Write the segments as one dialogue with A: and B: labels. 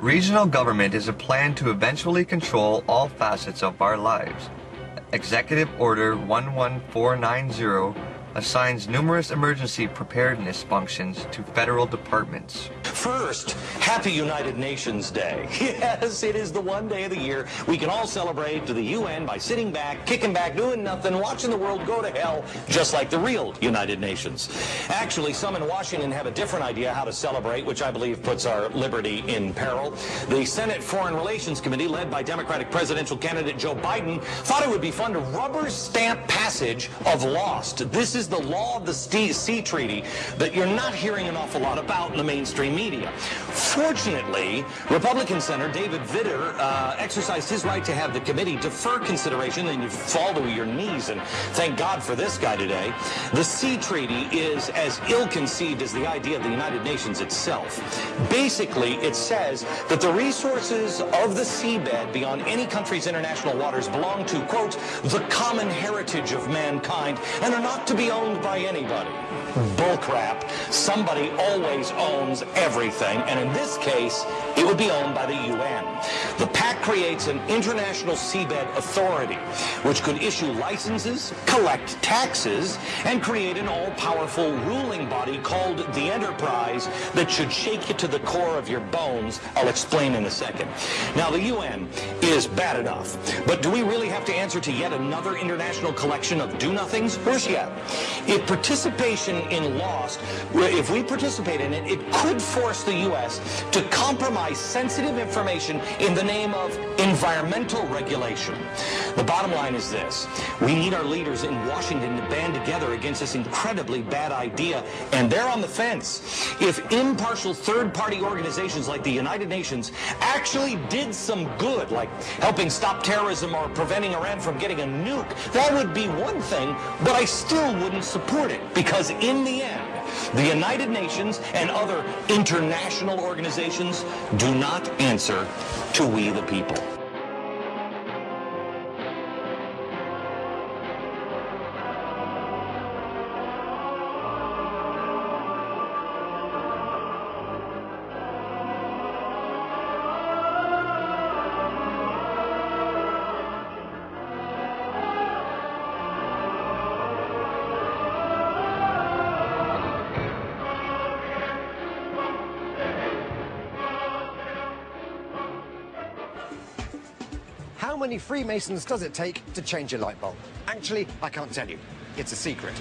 A: Regional government is a plan to eventually control all facets of our lives. Executive Order 11490 assigns numerous emergency preparedness functions to federal departments.
B: First, happy United Nations Day. Yes, it is the one day of the year we can all celebrate to the UN by sitting back, kicking back, doing nothing, watching the world go to hell, just like the real United Nations. Actually, some in Washington have a different idea how to celebrate, which I believe puts our liberty in peril. The Senate Foreign Relations Committee, led by Democratic presidential candidate Joe Biden, thought it would be fun to rubber stamp passage of LOST. This is the law of the sea treaty that you're not hearing an awful lot about in the mainstream media. Fortunately, Republican Senator David Vitter exercised his right to have the committee defer consideration, and you fall to your knees, and thank God for this guy today. The sea treaty is as ill-conceived as the idea of the United Nations itself. Basically, it says that the resources of the seabed beyond any country's international waters belong to, quote, the common heritage of mankind, and are not to be owned by anybody. Bullcrap. Somebody always owns everything, and in this case, it would be owned by the UN. The pact creates an international seabed authority, which could issue licenses, collect taxes, and create an all-powerful ruling body called the Enterprise that should shake you to the core of your bones. I'll explain in a second. Now, the UN is bad enough, but do we really have to answer to yet another international collection of do-nothings? Worse yet, if participation in LOST, if we participate in it, it could force the U.S. to compromise sensitive information in the name of environmental regulation. The bottom line is this: we need our leaders in Washington to band together against this incredibly bad idea, and they're on the fence. If impartial third-party organizations like the United Nations actually did some good, like helping stop terrorism or preventing Iran from getting a nuke, that would be one thing, but I still wouldn't support it, because in the end, the United Nations and other international organizations do not answer to we the people.
C: How many Freemasons does it take to change a light bulb? Actually, I can't tell you. It's a secret.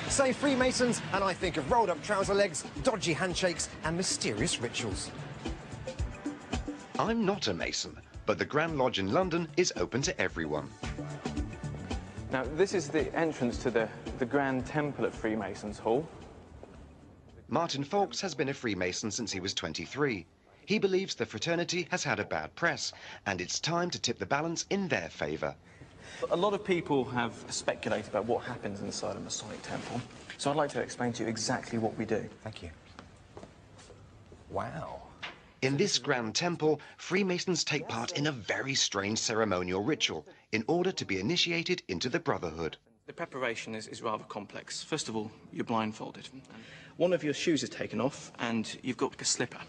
C: Say Freemasons, and I think of rolled-up trouser legs, dodgy handshakes, and mysterious rituals.
D: I'm not a Mason, but the Grand Lodge in London is open to everyone.
E: Now, this is the entrance to the Grand Temple at Freemasons Hall.
D: Martin Fawkes has been a Freemason since he was 23. He believes the fraternity has had a bad press, and it's time to tip the balance in their favour.
E: A lot of people have speculated about what happens inside a Masonic temple, so I'd like to explain to you exactly what we do.
C: Thank you. Wow.
D: In this Grand Temple, Freemasons take part in a very strange ceremonial ritual in order to be initiated into the Brotherhood.
E: The preparation is rather complex. First of all, you're blindfolded. One of your shoes is taken off, and you've got a slipper.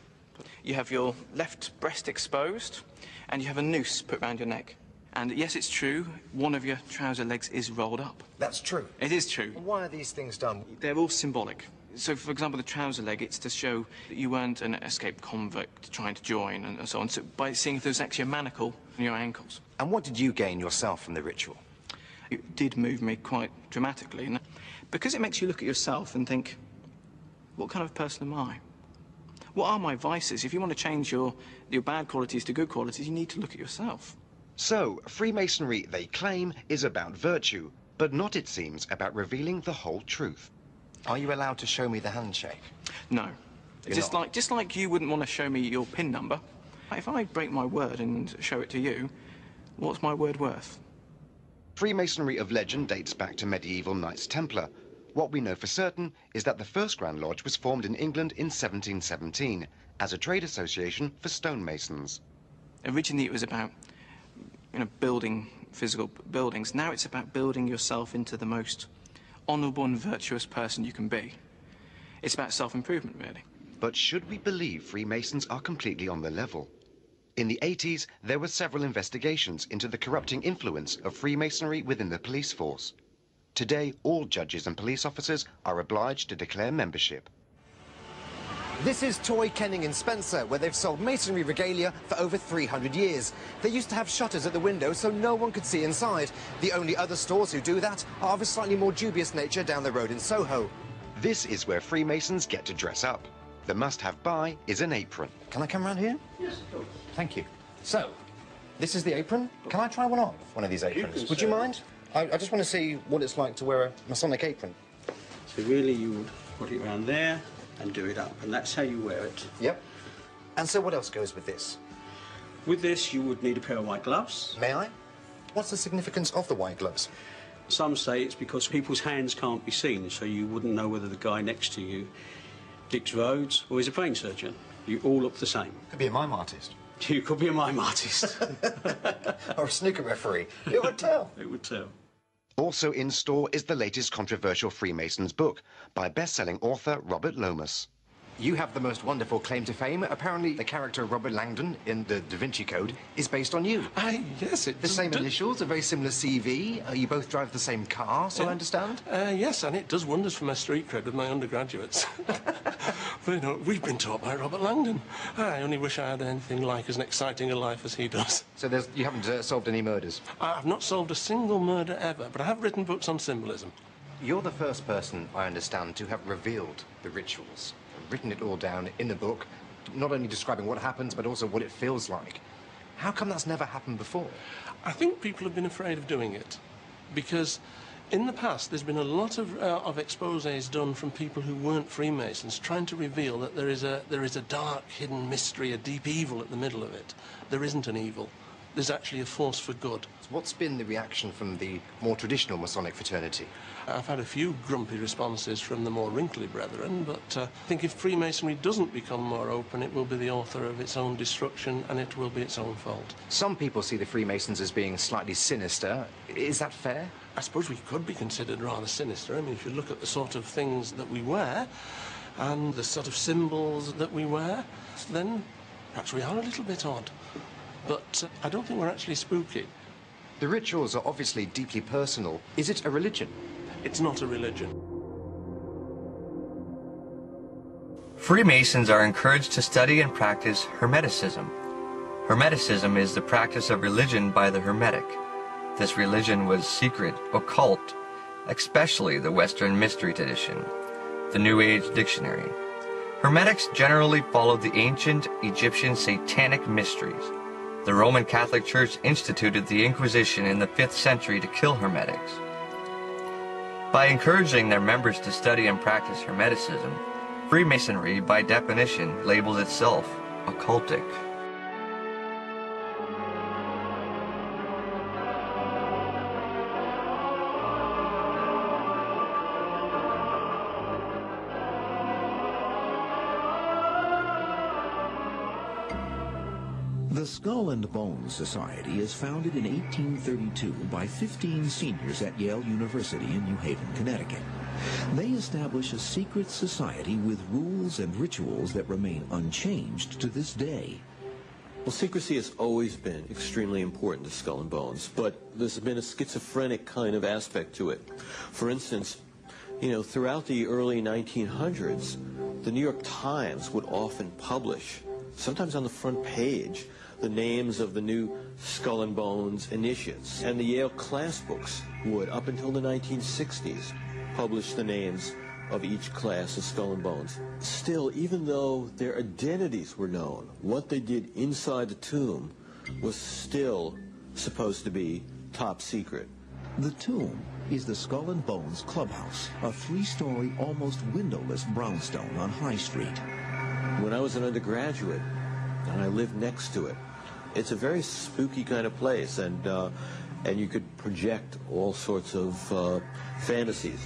E: You have your left breast exposed, and you have a noose put around your neck. And yes, it's true, one of your trouser legs is rolled up.
C: That's true.
E: It is true.
C: Why are these things done?
E: They're all symbolic. So, for example, the trouser leg, it's to show that you weren't an escaped convict trying to join and so on. So by seeing if there's actually a manacle on your ankles.
C: And what did you gain yourself from the ritual?
E: It did move me quite dramatically. Because it makes you look at yourself and think, what kind of person am I? What are my vices? If you want to change your bad qualities to good qualities, you need to look at yourself.
D: So, Freemasonry, they claim, is about virtue, but not, it seems, about revealing the whole truth.
C: Are you allowed to show me the handshake?
E: No.
C: You're
E: Just like you wouldn't want to show me your PIN number. If I break my word and show it to you, what's my word worth?
D: Freemasonry of legend dates back to medieval Knights Templar. What we know for certain is that the first Grand Lodge was formed in England in 1717 as a trade association for stonemasons.
E: Originally it was about, building physical buildings. Now it's about building yourself into the most honourable and virtuous person you can be. It's about self-improvement, really.
D: But should we believe Freemasons are completely on the level? In the 80s, there were several investigations into the corrupting influence of Freemasonry within the police force. Today, all judges and police officers are obliged to declare membership.
C: This is Toy Kenning in Spencer, where they've sold masonry regalia for over 300 years. They used to have shutters at the window so no one could see inside. The only other stores who do that are of a slightly more dubious nature down the road in Soho.
D: This is where Freemasons get to dress up. The must-have buy is an apron.
C: Can I come round here?
F: Yes, of course.
C: Thank you. So, this is the apron. Can I try one on, one of these aprons? Would you mind? I just want to see what it's like to wear a Masonic apron.
F: So really you would put it around there and do it up, and that's how you wear it.
C: Yep. And so what else goes with this?
F: With this you would need a pair of white gloves.
C: May I? What's the significance of the white gloves?
F: Some say it's because people's hands can't be seen, so you wouldn't know whether the guy next to you Dix Rhodes or is a brain surgeon. You all look the same.
C: Could be a mime artist.
F: You could be a mime artist.
C: Or a snooker referee. It would tell.
F: It would tell.
D: Also in store is the latest controversial Freemasons book by best-selling author Robert Lomas.
C: You have the most wonderful claim to fame. Apparently, the character of Robert Langdon in the Da Vinci Code is based on you.
G: Yes, it
C: The same initials, a very similar CV. You both drive the same car, so I understand?
G: Yes, and it does wonders for my street cred with my undergraduates. But, you know, we've been taught by Robert Langdon. I only wish I had anything like as exciting a life as he does.
C: So you haven't solved any murders?
G: I've not solved a single murder ever, but I have written books on symbolism.
C: You're the first person, I understand, to have revealed the rituals. Written it all down in the book, not only describing what happens, but also what it feels like. How come that's never happened before?
G: I think people have been afraid of doing it because in the past there's been a lot of exposés done from people who weren't Freemasons trying to reveal that there is a dark hidden mystery, a deep evil at the middle of it. There isn't an evil. There's actually a force for good.
C: So what's been the reaction from the more traditional Masonic fraternity?
G: I've had a few grumpy responses from the more wrinkly brethren, but I think if Freemasonry doesn't become more open, it will be the author of its own destruction and it will be its own fault.
C: Some people see the Freemasons as being slightly sinister. Is that fair?
G: I suppose we could be considered rather sinister. I mean, if you look at the sort of things that we wear and the sort of symbols that we wear, then perhaps we are a little bit odd. But I don't think we're actually spooky.
C: The rituals are obviously deeply personal. Is it a religion?
G: It's not a religion.
A: Freemasons are encouraged to study and practice Hermeticism. Hermeticism is the practice of religion by the Hermetic. This religion was secret, occult, especially the Western Mystery Tradition, the New Age Dictionary. Hermetics generally followed the ancient Egyptian satanic mysteries. The Roman Catholic Church instituted the Inquisition in the 5th century to kill Hermetics. By encouraging their members to study and practice Hermeticism, Freemasonry, by definition, labels itself occultic.
H: The Skull and Bones Society is founded in 1832 by 15 seniors at Yale University in New Haven, Connecticut. They establish a secret society with rules and rituals that remain unchanged to this day.
I: Well, secrecy has always been extremely important to Skull and Bones, but there's been a schizophrenic kind of aspect to it. For instance, you know, throughout the early 1900s, the New York Times would often publish, sometimes on the front page, the names of the new Skull and Bones initiates. And the Yale class books would, up until the 1960s, publish the names of each class of Skull and Bones. Still, even though their identities were known, what they did inside the tomb was still supposed to be top secret.
H: The tomb is the Skull and Bones Clubhouse, a 3-story, almost windowless brownstone on High Street.
I: When I was an undergraduate, and I lived next to it, it's a very spooky kind of place, and you could project all sorts of fantasies.